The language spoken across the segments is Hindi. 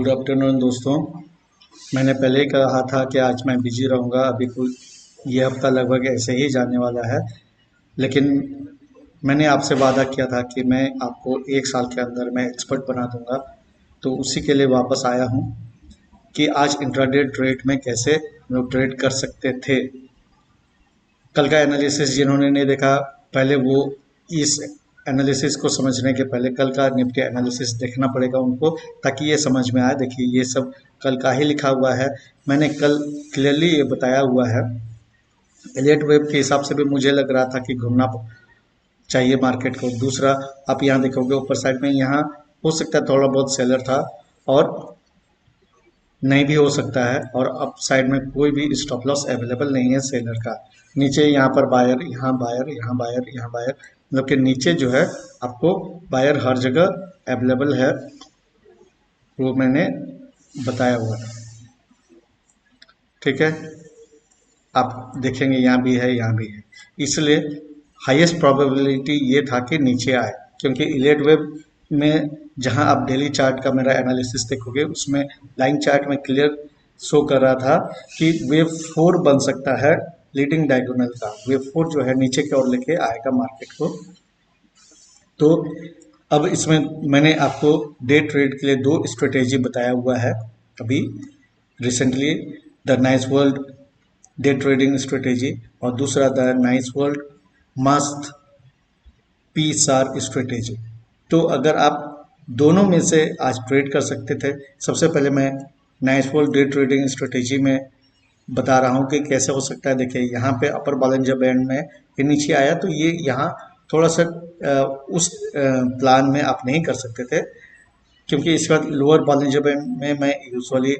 गुड आफ्टरनून दोस्तों। मैंने पहले ही कहा था कि आज मैं बिजी रहूँगा। अभी कुछ ये हफ्ता लगभग ऐसे ही जाने वाला है, लेकिन मैंने आपसे वादा किया था कि मैं आपको 1 साल के अंदर मैं एक्सपर्ट बना दूंगा। तो उसी के लिए वापस आया हूँ कि आज इंट्राडे ट्रेड में कैसे लोग ट्रेड कर सकते थे। कल का एनालिसिस जिन्होंने नहीं देखा, पहले वो इस एनालिसिस को समझने के पहले कल का निफ्टी एनालिसिस देखना पड़ेगा उनको, ताकि ये समझ में आए। देखिए, ये सब कल का ही लिखा हुआ है। मैंने कल क्लियरली ये बताया हुआ है। एलियट वेव के हिसाब से भी मुझे लग रहा था कि घूमना चाहिए मार्केट को। दूसरा, आप यहाँ देखोगे ऊपर साइड में, यहाँ हो सकता है थोड़ा बहुत सेलर था और नहीं भी हो सकता है, और अप साइड में कोई भी स्टॉप लॉस अवेलेबल नहीं है सेलर का। नीचे यहाँ पर बायर, यहाँ बायर, यहाँ बायर, यहाँ बायर, मतलब कि नीचे जो है आपको बायर हर जगह अवेलेबल है, वो मैंने बताया हुआ है। ठीक है, आप देखेंगे यहाँ भी है, यहाँ भी है, इसलिए हाईएस्ट प्रोबेबिलिटी ये था कि नीचे आए, क्योंकि इलियट वेव में जहां आप डेली चार्ट का मेरा एनालिसिस देखोगे, उसमें लाइन चार्ट में क्लियर शो कर रहा था कि वेव 4 बन सकता है लीडिंग डायगोनल का। वेव 4 जो है नीचे की ओर लेके आएगा मार्केट को। तो अब इसमें मैंने आपको डे ट्रेड के लिए 2 स्ट्रेटेजी बताया हुआ है अभी recently, the nice world day trading strategy, और दूसरा द नाइस वर्ल्ड मस्त पी सार स्ट्रेटेजी। तो अगर आप दोनों में से आज ट्रेड कर सकते थे, सबसे पहले मैं nice world day trading strategy में बता रहा हूँ कि कैसे हो सकता है। देखिए, यहाँ पे अपर बॉलिंजर बैंड में ये नीचे आया, तो ये यहाँ थोड़ा सा उस प्लान में आप नहीं कर सकते थे, क्योंकि इसके बाद लोअर बॉलिंजर बैंड में मैं यूजुअली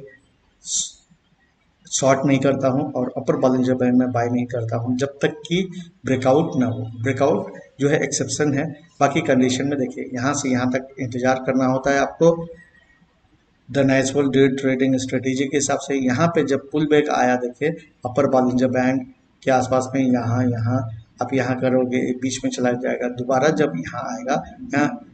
शॉर्ट नहीं करता हूं और अपर बॉलिंजर बैंड में बाय नहीं करता हूं जब तक कि ब्रेकआउट ना हो। ब्रेकआउट जो है एक्सेप्शन है, बाकी कंडीशन में देखिए यहाँ से यहाँ तक इंतजार करना होता है आपको। The natural day trading strategy के हिसाब से यहाँ पे जब पुल बैक आया, देखिए अपर बॉलिंजर बैंड के आसपास में, यहाँ यहाँ आप यहाँ करोगे, बीच में चला जाएगा, दोबारा जब यहाँ आएगा, यहाँ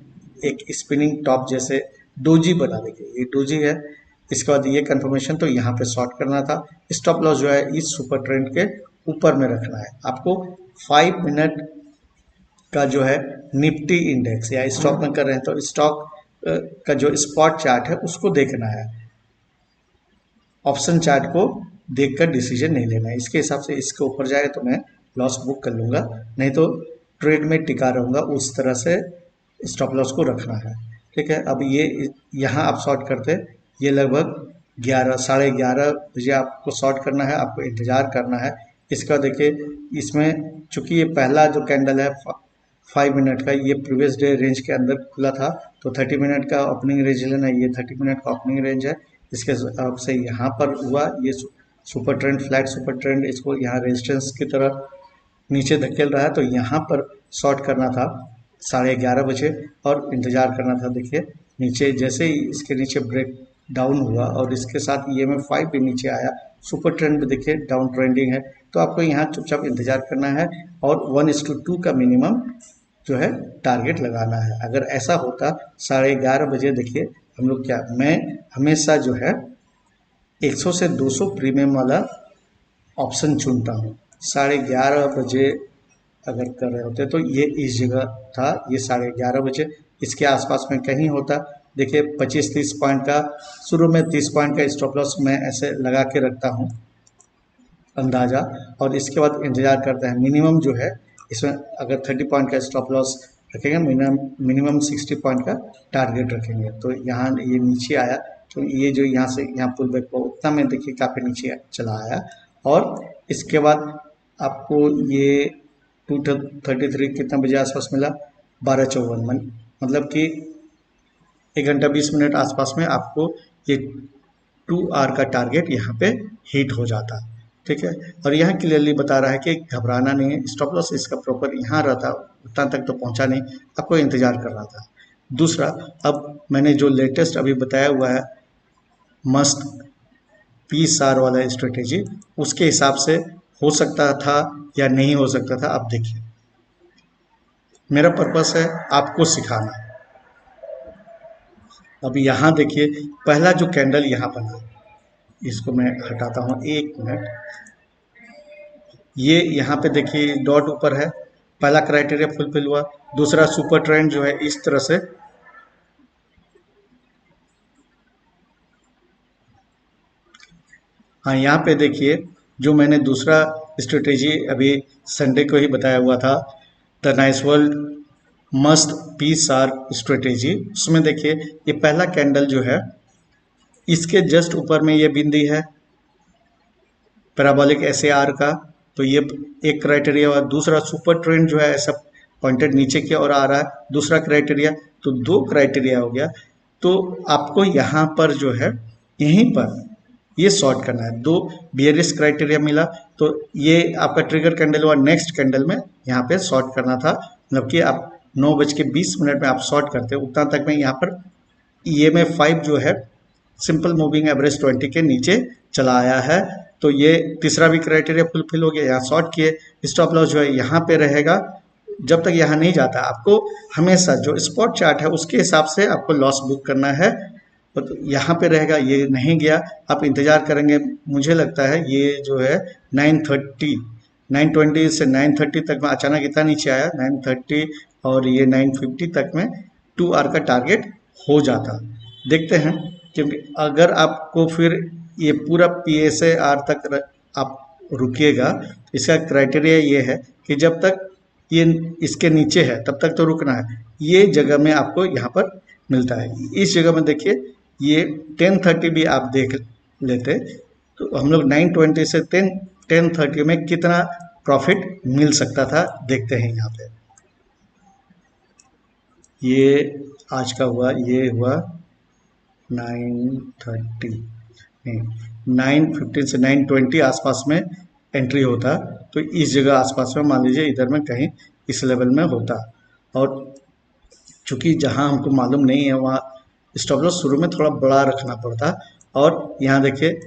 एक स्पिनिंग टॉप जैसे डोजी बना, देखिए ये डोजी है। इसके बाद ये कंफर्मेशन, तो यहाँ पे शॉर्ट करना था। स्टॉप लॉस जो है इस सुपर ट्रेंड के ऊपर में रखना है आपको। 5 मिनट का जो है निफ्टी इंडेक्स या स्टॉक में कर रहे हैं तो स्टॉक का जो स्पॉट चार्ट है उसको देखना है, ऑप्शन चार्ट को देखकर डिसीजन नहीं लेना है। इसके हिसाब से इसके ऊपर जाए तो मैं लॉस बुक कर लूंगा, नहीं तो ट्रेड में टिका रहूंगा। उस तरह से स्टॉप लॉस को रखना है। ठीक है, अब ये यहाँ आप शॉर्ट करते, ये लगभग 11 साढ़े 11 बजे आपको शॉर्ट करना है, आपको इंतजार करना है। इसका देखिए, इसमें चूंकि ये पहला जो कैंडल है 5 मिनट का, ये प्रीवियस डे रेंज के अंदर खुला था, तो 30 मिनट का ओपनिंग रेंज लेना है। ये 30 मिनट का ओपनिंग रेंज है। इसके हिसाब से यहाँ पर हुआ ये super trend, flat super trend, इसको यहाँ रेजिस्टेंस की तरह नीचे धकेल रहा है, तो यहाँ पर शॉर्ट करना था 11:30 बजे और इंतजार करना था। देखिए नीचे जैसे ही इसके नीचे ब्रेक डाउन हुआ और इसके साथ EMF 5 भी नीचे आया, सुपर ट्रेंड भी देखिए डाउन ट्रेंडिंग है, तो आपको यहाँ चुपचाप इंतजार करना है और 1:2 का मिनिमम जो है टारगेट लगाना है। अगर ऐसा होता 11:30 बजे, देखिए हम लोग क्या, मैं हमेशा जो है 100 से 200 प्रीमियम वाला ऑप्शन चुनता हूँ। 11:30 बजे अगर कर रहे होते तो ये इस जगह था, ये 11:30 बजे इसके आसपास में कहीं होता। देखिए 25-30 पॉइंट का, शुरू में 30 पॉइंट का स्टॉप लॉस मैं ऐसे लगा के रखता हूँ अंदाजा, और इसके बाद इंतजार करते हैं। मिनिमम जो है इसमें अगर 30 पॉइंट का स्टॉप लॉस रखेंगे, मिनिमम 60 पॉइंट का टारगेट रखेंगे। तो यहाँ ये नीचे आया, तो ये जो यहाँ से यहाँ पुल बैक हुआ उतना में देखिए काफ़ी नीचे चला आया, और इसके बाद आपको ये 2:33 कितना बजे आसपास मिला, 12:54, मतलब कि 1 घंटा 20 मिनट आसपास में आपको ये 2 आवर का टारगेट यहाँ पे हिट हो जाता। ठीक है, और यहाँ क्लियरली बता रहा है कि घबराना नहीं है, स्टॉप लॉस इसका प्रॉपर यहाँ रहता, उतना तक तो पहुँचा नहीं, आपको इंतजार कर रहा था। दूसरा, अब मैंने जो लेटेस्ट अभी बताया हुआ है मस्त पी सार वाला स्ट्रेटेजी, उसके हिसाब से हो सकता था या नहीं हो सकता था। अब देखिए, मेरा पर्पस है आपको सिखाना, अब यहाँ देखिए पहला जो कैंडल यहाँ बना, इसको मैं हटाता हूँ 1 मिनट। ये यहाँ पे देखिए डॉट ऊपर है, पहला क्राइटेरिया फुलफिल हुआ। दूसरा सुपर ट्रेंड जो है इस तरह से, हाँ यहाँ पे देखिए जो मैंने दूसरा स्ट्रेटेजी अभी संडे को ही बताया हुआ था, the nice world must peace are strategy, उसमें देखिए ये पहला कैंडल जो है इसके जस्ट ऊपर में ये बिंदी है पैराबोलिक एस का, तो ये एक क्राइटेरिया हुआ। दूसरा सुपर ट्रेंड जो है ऐसा पॉइंटेड नीचे की ओर आ रहा है, दूसरा क्राइटेरिया, तो 2 क्राइटेरिया हो गया। तो आपको यहाँ पर जो है यहीं पर ये सॉर्ट करना है। 2 बियरिश क्राइटेरिया मिला, तो ये आपका ट्रिगर कैंडल हुआ। नेक्स्ट कैंडल में यहाँ पे सॉर्ट करना था, मतलब कि आप 9:20 में आप सॉर्ट करते हो उतना तक में यहाँ पर EMA5 जो है सिंपल मूविंग एवरेज 20 के नीचे चला आया है। तो ये तीसरा भी क्राइटेरिया फुलफिल हो गया, यहाँ शॉर्ट किए। स्टॉप लॉस जो है यहाँ पे रहेगा, जब तक यहाँ नहीं जाता आपको हमेशा जो स्पॉट चार्ट है उसके हिसाब से आपको लॉस बुक करना है। तो यहाँ पे रहेगा, ये नहीं गया आप इंतजार करेंगे। मुझे लगता है ये जो है 920 से 930 तक में अचानक इतना नीचे आया 930, और ये 950 तक में 2 आवर का टारगेट हो जाता। देखते हैं, क्योंकि अगर आपको फिर ये पूरा PSAR तक आप रुकिएगा, इसका क्राइटेरिया ये है कि जब तक ये इसके नीचे है तब तक तो रुकना है। ये जगह में आपको यहाँ पर मिलता है, इस जगह में देखिए ये 1030 भी आप देख लेते तो हम लोग 920 से 1030 में कितना प्रॉफिट मिल सकता था देखते हैं। यहाँ पे ये आज का हुआ, ये हुआ 930 नहीं 915 से 920 आसपास में एंट्री होता, तो इस जगह आसपास में मान लीजिए इधर में कहीं इस लेवल में होता। और चूंकि जहां हमको मालूम नहीं है वहाँ स्टॉप लॉस शुरू में थोड़ा बड़ा रखना पड़ता। और यहाँ देखिए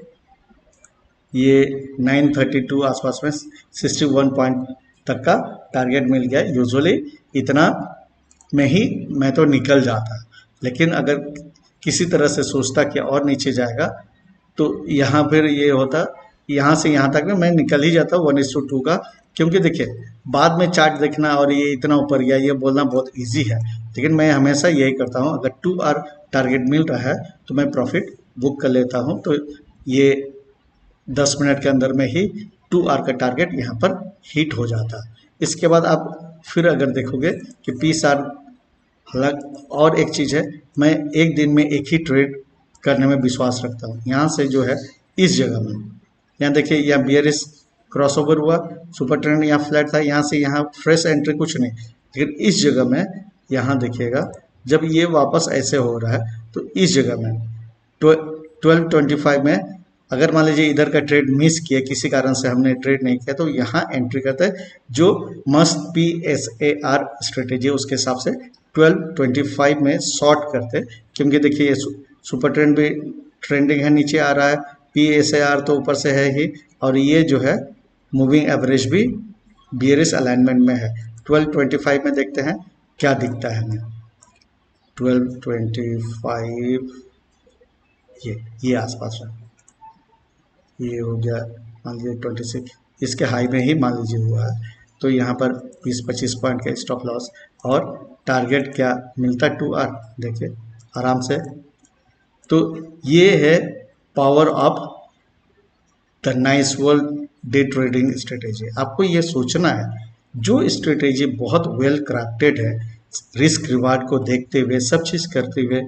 ये 932 आसपास में 61 पॉइंट तक का टारगेट मिल गया। यूजुअली इतना में ही मैं तो निकल जाता, लेकिन अगर किसी तरह से सोचता कि और नीचे जाएगा तो यहाँ फिर ये होता, यहाँ से यहाँ तक में मैं निकल ही जाता 1:2 का। क्योंकि देखिए बाद में चार्ट देखना और ये इतना ऊपर गया ये बोलना बहुत इजी है, लेकिन मैं हमेशा यही करता हूँ, अगर 2 आवर टारगेट मिल रहा है तो मैं प्रॉफिट बुक कर लेता हूँ। तो ये 10 मिनट के अंदर में ही 2 आवर का टारगेट यहाँ पर हिट हो जाता। इसके बाद आप फिर अगर देखोगे कि PSAR, हालांकि और एक चीज़ है, मैं एक दिन में एक ही ट्रेड करने में विश्वास रखता हूँ। यहाँ से जो है इस जगह में, यहाँ देखिए यहाँ बियरिश क्रॉसओवर हुआ, सुपर ट्रेंड यहाँ फ्लैट था, यहाँ से यहाँ फ्रेश एंट्री कुछ नहीं, लेकिन इस जगह में यहाँ देखिएगा जब ये वापस ऐसे हो रहा है तो इस जगह में 1225 में अगर मान लीजिए इधर का ट्रेड मिस किया, किसी कारण से हमने ट्रेड नहीं किया, तो यहाँ एंट्री करते हैं जो मस्ट PSAR स्ट्रेटेजी उसके हिसाब से 1225 में शॉर्ट करते। क्योंकि देखिए ये सुपर ट्रेंड भी ट्रेंडिंग है, नीचे आ रहा है, PSAR तो ऊपर से है ही, और ये जो है मूविंग एवरेज भी बियरिश अलाइनमेंट में है। 1225 में देखते हैं क्या दिखता है हमें। 1225 ये आसपास है, ये हो गया मान लीजिए 26, इसके हाई में ही मान लीजिए हुआ है। तो यहाँ पर 20-25 पॉइंट के स्टॉप लॉस, और टारगेट क्या मिलता है 2 आवर, देखिए आराम से। तो ये है power of the nice world day trading strategy. आपको ये सोचना है जो स्ट्रेटेजी बहुत वेल क्राफ्टेड है, रिस्क रिवार्ड को देखते हुए सब चीज़ करते हुए,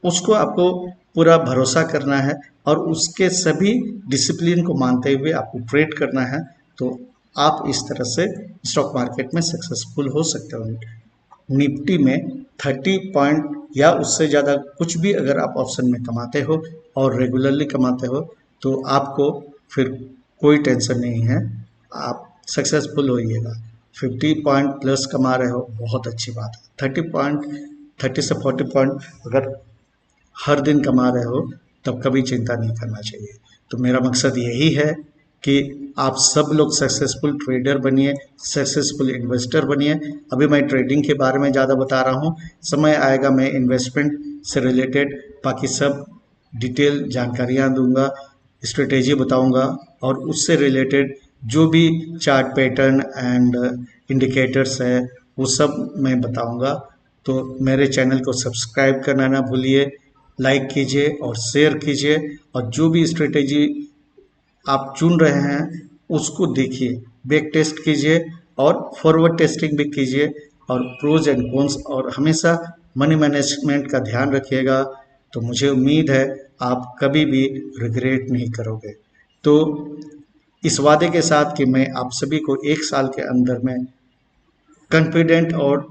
उसको आपको पूरा भरोसा करना है और उसके सभी डिसिप्लिन को मानते हुए आपको ट्रेड करना है। तो आप इस तरह से स्टॉक मार्केट में सक्सेसफुल हो सकते हो। निफ्टी में 30 पॉइंट या उससे ज़्यादा कुछ भी अगर आप ऑप्शन में कमाते हो और रेगुलरली कमाते हो तो आपको फिर कोई टेंशन नहीं है, आप सक्सेसफुल होइएगा। 50 पॉइंट प्लस कमा रहे हो बहुत अच्छी बात है। 30 से 40 पॉइंट अगर हर दिन कमा रहे हो तब कभी चिंता नहीं करना चाहिए। तो मेरा मकसद यही है कि आप सब लोग सक्सेसफुल ट्रेडर बनिए, सक्सेसफुल इन्वेस्टर बनिए। अभी मैं ट्रेडिंग के बारे में ज़्यादा बता रहा हूँ, समय आएगा मैं इन्वेस्टमेंट से रिलेटेड बाकी सब डिटेल जानकारियाँ दूंगा, स्ट्रेटेजी बताऊंगा, और उससे रिलेटेड जो भी चार्ट पैटर्न एंड इंडिकेटर्स है वो सब मैं बताऊंगा। तो मेरे चैनल को सब्सक्राइब करना ना भूलिए, लाइक कीजिए और शेयर कीजिए, और जो भी स्ट्रेटेजी आप चुन रहे हैं उसको देखिए, बैक टेस्ट कीजिए और फॉरवर्ड टेस्टिंग भी कीजिए, और प्रोज एंड कॉन्स, और हमेशा मनी मैनेजमेंट का ध्यान रखिएगा। तो मुझे उम्मीद है आप कभी भी रिग्रेट नहीं करोगे। तो इस वादे के साथ कि मैं आप सभी को 1 साल के अंदर में कॉन्फिडेंट और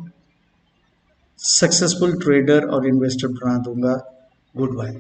सक्सेसफुल ट्रेडर और इन्वेस्टर बना दूंगा। Good bye.